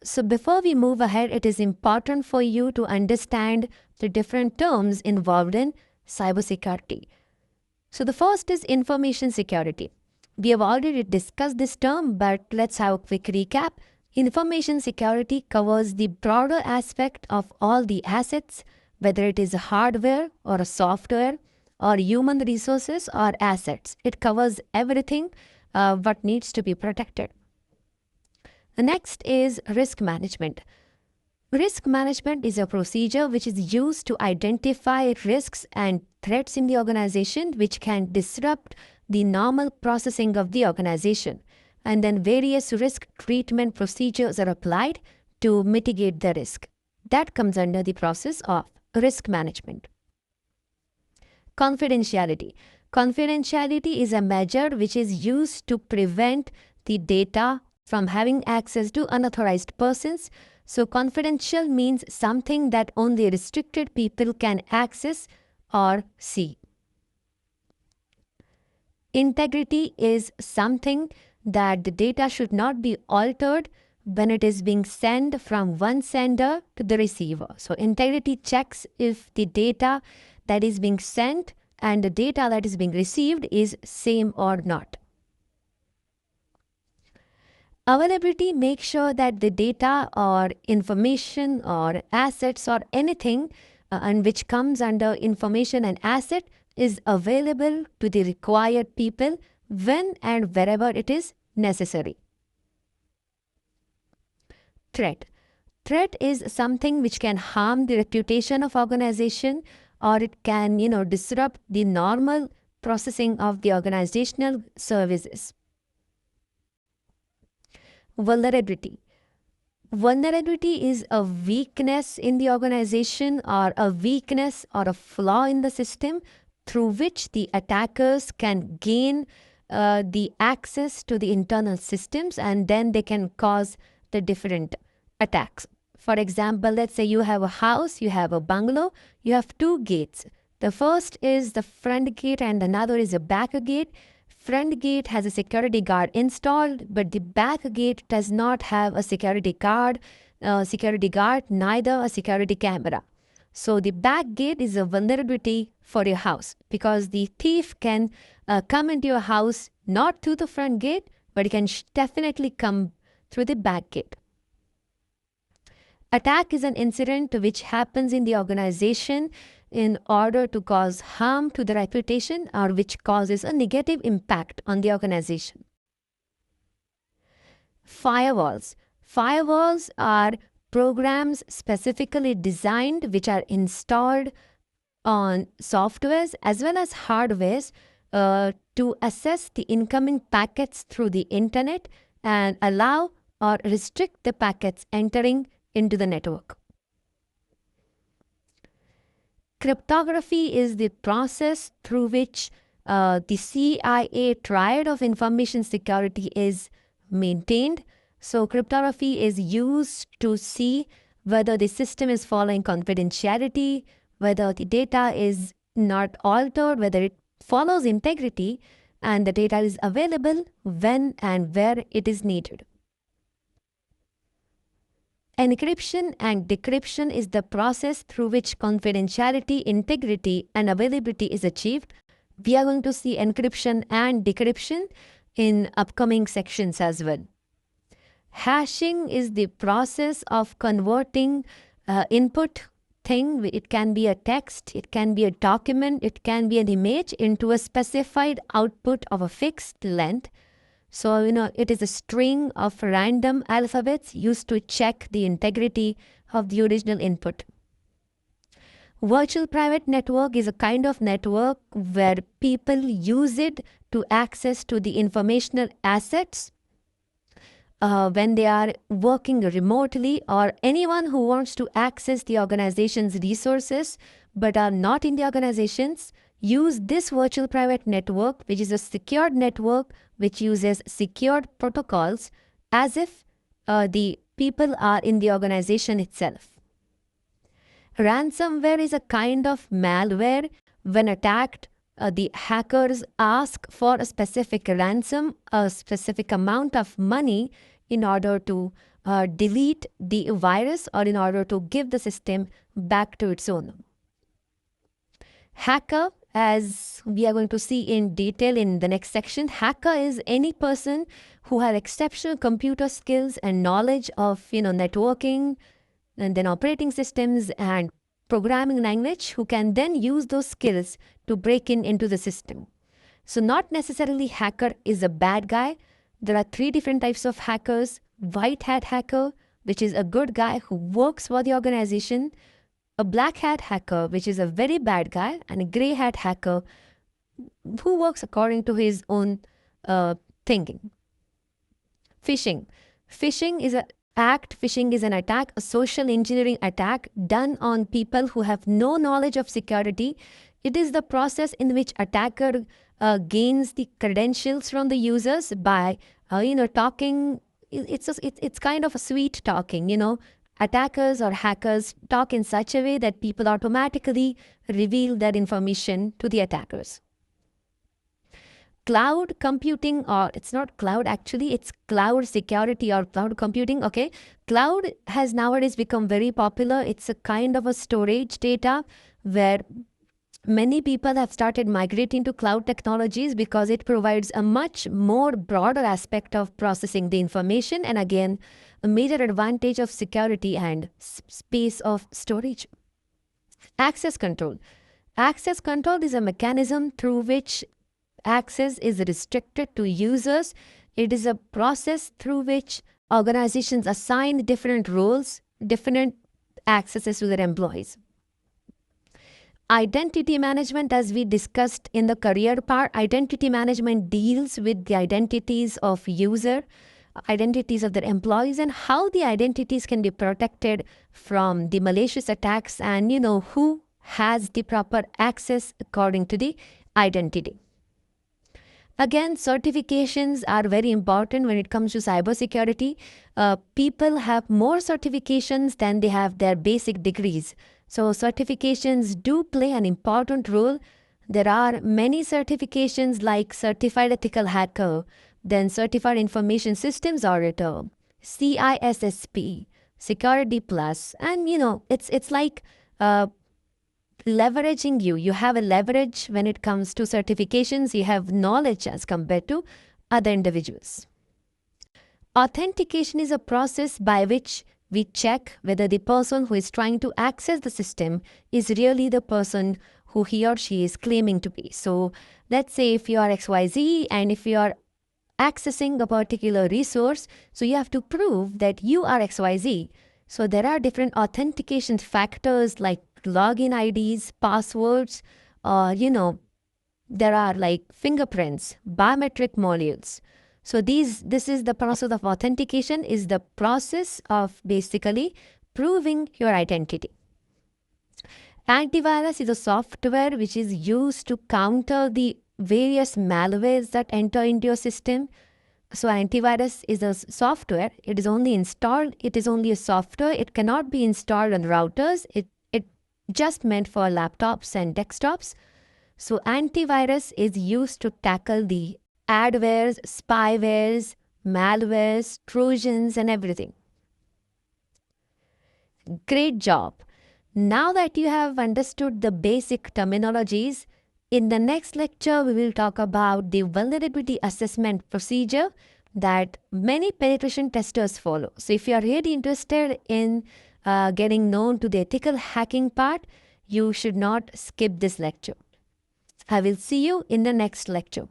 So before we move ahead, it is important for you to understand the different terms involved in cybersecurity. So the first is information security. We have already discussed this term, but let's have a quick recap. Information security covers the broader aspect of all the assets, whether it is a hardware or a software or human resources or assets. It covers everything what needs to be protected. The next is risk management. Risk management is a procedure which is used to identify risks and threats in the organization which can disrupt the normal processing of the organization. And then various risk treatment procedures are applied to mitigate the risk. That comes under the process of risk management. Confidentiality. Confidentiality is a measure which is used to prevent the data from having access to unauthorized persons. So confidential means something that only restricted people can access or see. Integrity is something that the data should not be altered when it is being sent from one sender to the receiver. So integrity checks if the data that is being sent and the data that is being received is same or not. Availability makes sure that the data or information or assets or anything and which comes under information and asset is available to the required people when and wherever it is necessary. Threat. Threat is something which can harm the reputation of organization, or it can, disrupt the normal processing of the organizational services. Vulnerability. Vulnerability is a weakness in the organization or a weakness or a flaw in the system through which the attackers can gain the access to the internal systems, and then they can cause the different attacks. For example, let's say you have a house, you have a bungalow, you have two gates. The first is the front gate and another is a back gate. Front gate has a security guard installed, but the back gate does not have a security guard, neither a security camera. So the back gate is a vulnerability for your house because the thief can come into your house not through the front gate, but he can definitely come through the back gate. Attack is an incident which happens in the organization in order to cause harm to the reputation or which causes a negative impact on the organization. Firewalls. Firewalls are programs specifically designed which are installed on softwares as well as hardwares to assess the incoming packets through the internet and allow or restrict the packets entering into the network. Cryptography is the process through which the CIA triad of information security is maintained. So cryptography is used to see whether the system is following confidentiality, whether the data is not altered, whether it follows integrity, and the data is available when and where it is needed. Encryption and decryption is the process through which confidentiality, integrity, and availability is achieved. We are going to see encryption and decryption in upcoming sections as well. Hashing is the process of converting input thing. It can be a text, it can be a document, it can be an image into a specified output of a fixed length. So, it is a string of random alphabets used to check the integrity of the original input. Virtual private network is a kind of network where people use it to access to the informational assets when they are working remotely, or anyone who wants to access the organization's resources but are not in the organizations use this virtual private network, which is a secured network which uses secured protocols as if the people are in the organization itself. Ransomware is a kind of malware. When attacked, the hackers ask for a specific ransom, a specific amount of money in order to delete the virus or in order to give the system back to its owner. Hacker, as we are going to see in detail in the next section, hacker is any person who has exceptional computer skills and knowledge of networking and then operating systems and programming language, who can then use those skills to break into the system. So not necessarily hacker is a bad guy. There are 3 different types of hackers. White hat hacker, which is a good guy who works for the organization. A black hat hacker, which is a very bad guy. And a gray hat hacker who works according to his own thinking. Phishing. Phishing is an attack, a social engineering attack done on people who have no knowledge of security. It is the process in which attacker gains the credentials from the users by talking. It's kind of a sweet talking. Attackers or hackers talk in such a way that people automatically reveal that information to the attackers. Cloud computing, or it's not cloud actually, it's cloud security or cloud computing. Okay, cloud has nowadays become very popular. It's a kind of a storage data where many people have started migrating to cloud technologies because it provides a much more broader aspect of processing the information, and again, a major advantage of security and space of storage. Access control. Access control is a mechanism through which access is restricted to users. It is a process through which organizations assign different roles, different accesses to their employees. Identity management, as we discussed in the career part, identity management deals with the identities of user, identities of their employees, and how the identities can be protected from the malicious attacks and who has the proper access according to the identity. Again, certifications are very important when it comes to cybersecurity. People have more certifications than they have their basic degrees. So certifications do play an important role. There are many certifications like Certified Ethical Hacker, then Certified Information Systems Auditor, CISSP, Security Plus, and it's like leveraging you. You have a leverage when it comes to certifications. You have knowledge as compared to other individuals. Authentication is a process by which we check whether the person who is trying to access the system is really the person who he or she is claiming to be. So let's say if you are XYZ and if you are accessing a particular resource, so you have to prove that you are XYZ. So there are different authentication factors like login IDs, passwords, there are like fingerprints, biometric modules. So this is the process of authentication, is the process of basically proving your identity. Antivirus is a software which is used to counter the various malwares that enter into your system. So antivirus is a software. It is only installed. It is only a software. It cannot be installed on routers. It just meant for laptops and desktops. So antivirus is used to tackle the adwares, spywares, malwares, trojans, and everything. Great job. Now that you have understood the basic terminologies, in the next lecture, we will talk about the vulnerability assessment procedure that many penetration testers follow. So if you are really interested in getting known to the ethical hacking part, you should not skip this lecture. I will see you in the next lecture.